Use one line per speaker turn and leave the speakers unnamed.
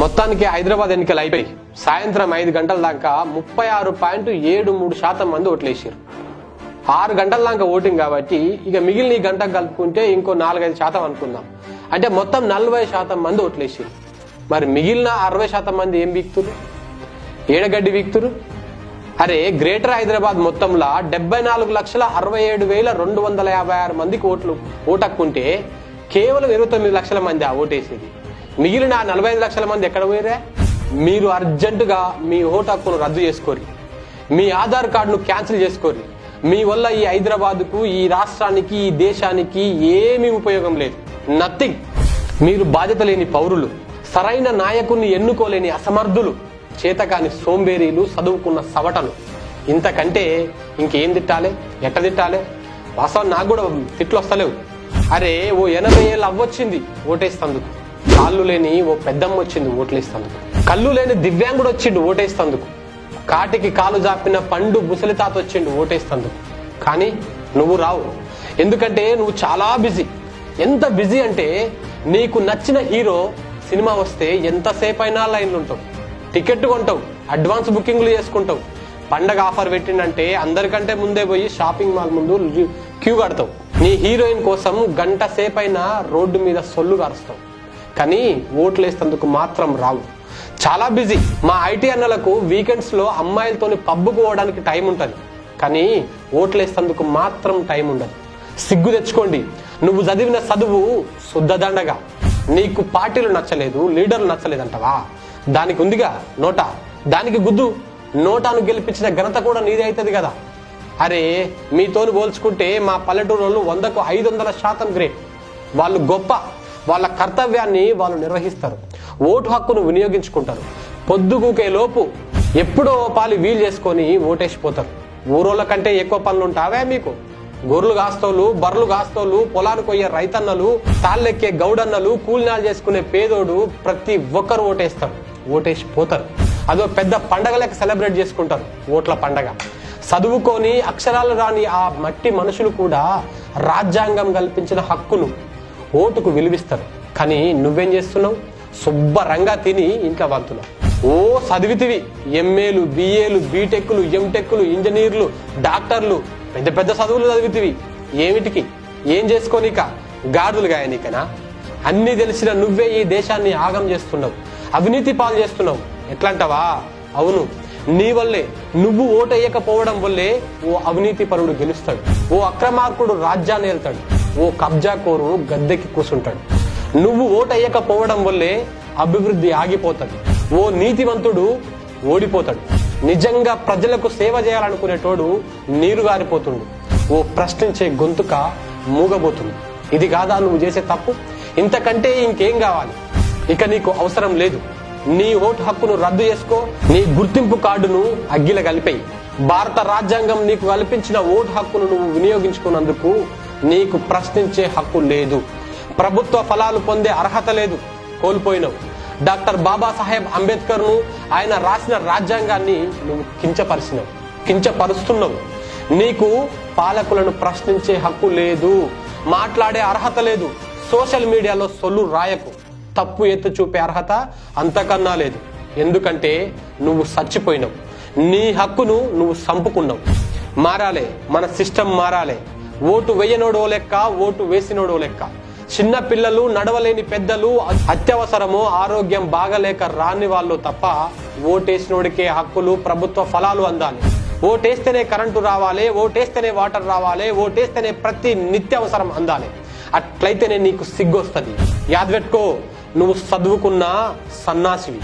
మొత్తానికి హైదరాబాద్ ఎన్నికలు అయిపోయి సాయంత్రం 5 గంటల దాకా 36.73% మంది ఓట్లేసారు. 6 గంటల దాకా ఓటింగ్ కాబట్టి ఇక మిగిలిన గంట కలుపుకుంటే ఇంకో 4-5% అనుకుందాం. అంటే మొత్తం 40% మంది ఓట్లేసారు. మరి మిగిలిన 60% మంది ఏం వీక్తురు, ఏడగడ్డి వీక్తురు. అరే గ్రేటర్ హైదరాబాద్ మొత్తంలో 74,67,256 మందికి ఓటక్కుంటే కేవలం 29 లక్షల మంది ఆ ఓటేసేది. మిగిలిన 45 లక్షల మంది ఎక్కడ పోయారా? మీరు అర్జెంటుగా మీ ఓటు హక్కును రద్దు చేసుకోరి, మీ ఆధార్ కార్డును క్యాన్సిల్ చేసుకోరి. మీ వల్ల ఈ హైదరాబాద్కు, ఈ రాష్ట్రానికి, ఈ దేశానికి ఏమీ ఉపయోగం లేదు, నథింగ్. మీరు బాధ్యత లేని పౌరులు, సరైన నాయకుడిని ఎన్నుకోలేని అసమర్థులు, చేతకాని సోంబేరీలు, చదువుకున్న సవటలు. ఇంతకంటే ఇంకేం తిట్టాలి, ఎట్ట తిట్టాలి? వాస్తవం నాకు కూడా తిట్లు వస్తలేవు. అరే ఓ 80 ఏళ్ళు అవ్వొచ్చింది ఓటేస్తందుకు, కాళ్ళు లేని ఓ పెద్దమ్మ వచ్చింది ఓట్లేస్తందుకు, కళ్ళు లేని దివ్యాంగుడు వచ్చిండు ఓటేస్తందుకు, కాటికి కాలు జాపిన పండు ముసలి తాత వచ్చిండు ఓటేస్తందుకు. కానీ నువ్వు రావు, ఎందుకంటే నువ్వు చాలా బిజీ. ఎంత బిజీ అంటే నీకు నచ్చిన హీరో సినిమా వస్తే ఎంతసేపు అయినా లైన్లు ఉంటావు, టికెట్ కొంటావు, అడ్వాన్స్ బుకింగ్లు చేసుకుంటావు. పండగ ఆఫర్ పెట్టిందంటే అందరికంటే ముందే పోయి షాపింగ్ మాల్ ముందు క్యూ కడతావు. నీ హీరోయిన్ కోసం గంట సేపైనా రోడ్డు మీద సొల్లు కారుస్తావు. కానీ ఓట్లేస్తందుకు మాత్రం రావు, చాలా బిజీ. మా ఐటీ అన్నలకు వీకెండ్స్ లో అమ్మాయిలతోని పబ్బుకు పోవడానికి టైం ఉంటుంది, కానీ ఓట్లేస్తందుకు మాత్రం టైం ఉండదు. సిగ్గు తెచ్చుకోండి. నువ్వు చదివిన చదువు శుద్ధదండగా, నీకు పార్టీలు నచ్చలేదు, లీడర్లు నచ్చలేదంటవా? దానికి ఉందిగా నోటా, దానికి గుద్దు. నోటాను గెలిపించిన ఘనత కూడా నీదే అవుతుంది కదా. అరే మీతోని పోల్చుకుంటే మా పల్లెటూరు 100కు 500% గ్రేట్. వాళ్ళు గొప్ప, వాళ్ళ కర్తవ్యాన్ని వాళ్ళు నిర్వహిస్తారు, ఓటు హక్కును వినియోగించుకుంటారు. పొద్దుగూకే లోపు ఎప్పుడో పాలు వీలు చేసుకొని ఓటేసిపోతారు. ఊరోళ్ళ కంటే ఎక్కువ పనులు ఉంటావే మీకు? గొర్రెలు కాస్తోళ్ళు, బర్రెలు కాస్తోళ్ళు, పొలానికి పోయే రైతన్నలు, తాళ్ళెక్కే గౌడన్నలు, కూలినాలు చేసుకునే పేదోడు ప్రతి ఒక్కరు ఓటేస్తారు, ఓటేసిపోతారు. అదో పెద్ద పండగ లెక్క సెలబ్రేట్ చేసుకుంటారు, ఓట్ల పండగ. చదువుకొని అక్షరాలు రాని ఆ మట్టి మనుషులు కూడా రాజ్యాంగం కల్పించిన హక్కును, ఓటుకు విలువిస్తారు. కానీ నువ్వేం చేస్తున్నావు? శుభ్రంగా తిని ఇంట్లో వంతున్నావు. ఓ చదివితివి, ఎంఏలు, బిఏలు, బీటెక్లు, ఎంటెక్లు, ఇంజనీర్లు, డాక్టర్లు, పెద్ద పెద్ద చదువులు చదివితివి. ఏమిటికి? ఏం చేసుకోనిక? గాడులు గాయనికనా? అన్ని తెలిసిన నువ్వే ఈ దేశాన్ని ఆగం చేస్తున్నావు, అవినీతి పాలు చేస్తున్నావు. ఎట్లంటావా? అవును, నీ వల్లే. నువ్వు ఓటు వేయకపోవడం వల్లే ఓ అవినీతి పరుడు గెలుస్తాడు, ఓ అక్రమార్కుడు రాజ్యాన్ని వెళ్తాడు, ఓ కబ్జాకోరు గద్దెకి కూర్చుంటాడు. నువ్వు ఓటు వేయకపోవడం వల్లే అభివృద్ధి ఆగిపోతుంది, ఓ నీతివంతుడు ఓడిపోతాడు. నిజంగా ప్రజలకు సేవ చేయాలనుకునేటోడు నీరు గారిపోతుండు, ఓ ప్రశ్నించే గొంతుక మూగబోతుంది. ఇది కాదా నువ్వు చేసే తప్పు? ఇంతకంటే ఇంకేం కావాలి? ఇక నీకు అవసరం లేదు. నీ ఓటు హక్కును రద్దు చేసుకో, నీ గుర్తింపు కార్డును అగ్గిల కలిపేయి. భారత రాజ్యాంగం నీకు కల్పించిన ఓటు హక్కును నువ్వు వినియోగించుకున్నందుకు నీకు ప్రశ్నించే హక్కు లేదు. ప్రభుత్వ ఫలాలు పొందే అర్హత లేదు, కోల్పోయినావు. డాక్టర్ బాబాసాహెబ్ అంబేద్కర్ ను, ఆయన రాసిన రాజ్యాంగాన్ని నువ్వు కించపరుస్తున్నావు. నీకు పాలకులను ప్రశ్నించే హక్కు లేదు, మాట్లాడే అర్హత లేదు. సోషల్ మీడియాలో సొల్లు రాయకు, తప్పు ఎత్తు చూపే అర్హత అంతకన్నా లేదు. ఎందుకంటే నువ్వు చచ్చిపోయినావు, నీ హక్కును నువ్వు సంపుకున్నావు. మారాలే, మన సిస్టమ్ మారాలే. ఓటు వేయనోడో లెక్క, ఓటు వేసినోడో లెక్క. చిన్న పిల్లలు, నడవలేని పెద్దలు, అత్యవసరమో ఆరోగ్యం బాగలేక రాని వాళ్ళు తప్ప ఓటేసినోడికే హక్కులు, ప్రభుత్వ ఫలాలు అందాలి. ఓటేస్తేనే కరెంటు రావాలి, ఓటేస్తేనే వాటర్ రావాలి, ఓటేస్తేనే ప్రతి నిత్యావసరం అందాలి. అట్లయితేనే నీకు సిగ్గు వస్తుంది. యాద్ పెట్టుకో, నువ్వు చదువుకున్న సన్నాసివి.